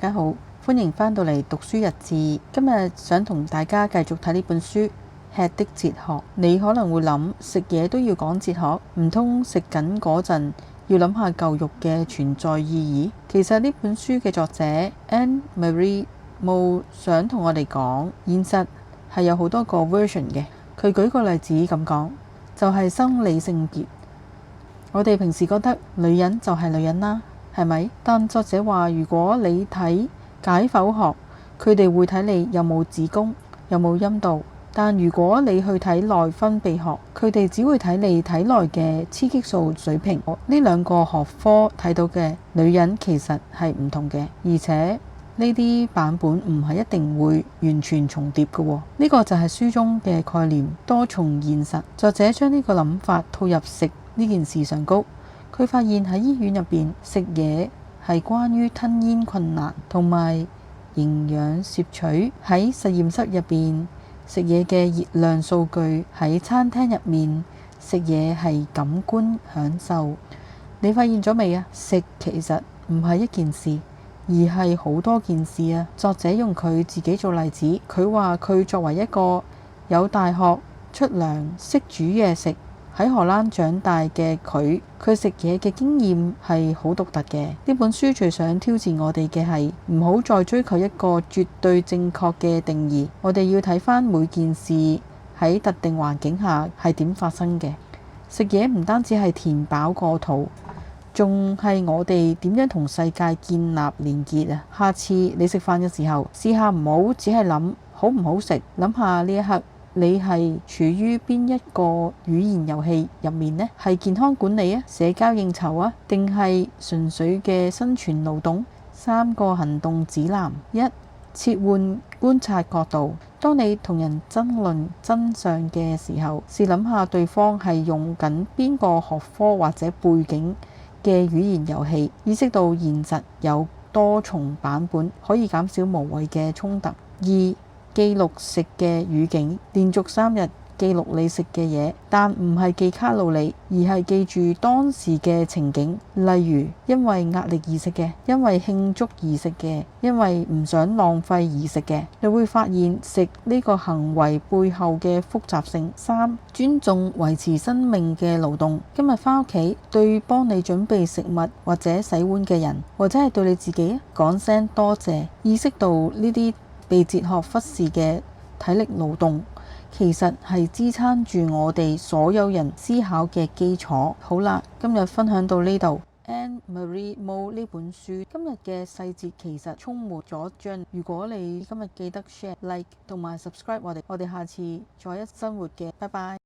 家好，歡迎返到嚟讀書日誌。今日想同大家繼續睇呢本書《吃的哲學》。你可能會諗，食嘢都要講哲學，唔通食緊嗰陣要諗下嚿肉嘅存在意義？其實呢本書嘅作者 Anne-Marie Mo 想同我哋講，現實係有好多個 version 嘅。佢舉個例子咁講，就係生理性別。我哋平時覺得女人就係女人啦，係咪？但作者話，如果你睇解剖學，佢哋會睇你有冇子宮，有冇陰道；但如果你去睇內分泌學，佢哋只會睇你體內嘅雌激素水平。呢兩個學科睇到嘅女人其實係唔同嘅，而且呢啲版本唔係一定會完全重疊嘅。呢個就係書中嘅概念，多重現實。作者將呢個諗法套入食呢件事上高，佢發現喺醫院入邊食嘢係關於吞嚥困難同埋營養攝取。喺實驗室入邊食嘢嘅熱量數據，喺餐廳入面食嘢係感官享受。你發現咗未啊？食其實唔係一件事，而係好多件事啊！作者用佢自己做例子，佢話佢作為一個有大學出糧、識煮嘢食，喺荷蘭長大嘅佢食嘢嘅經驗係好獨特嘅。呢本書最想挑戰我哋嘅係唔好再追求一個絕對正確嘅定義，我哋要睇返每件事喺特定環境下係點發生嘅。食嘢唔單止係填飽個肚，仲係我哋點樣同世界建立連結啊！下次你食飯嘅時候，試下唔好只係諗好唔好食，諗下呢一刻你係處於邊一個語言遊戲入面呢？係健康管理啊、社交應酬啊，定係純粹嘅生存勞動？3個行動指南： 1. 切換觀察角度，當你同人爭論真相嘅時候，試諗下對方係用緊邊個學科或者背景嘅語言遊戲，意識到現實有多重版本，可以減少無謂嘅衝突。 2. 記錄食嘅語境，連續3日記錄你食嘅嘢，但唔係記卡路里，而係記住當時嘅情景，例如因為壓力而食嘅，因為慶祝而食嘅，因為唔想浪費而食嘅。你會發現食呢個行為背後嘅複雜性。 3. 尊重維持生命嘅勞動，今日返屋企對幫你準備食物或者洗碗嘅人，或者係對你自己講聲多謝，意識到呢啲被哲學忽視嘅體力勞動，其實係支撐住我哋所有人思考嘅基礎。好啦，今日分享到呢度。Anne-Marie Mo 呢本書今日嘅細節其實充滿咗張。如果你今日記得 share、like 同埋 subscribe我哋下次再一生活嘅，拜拜。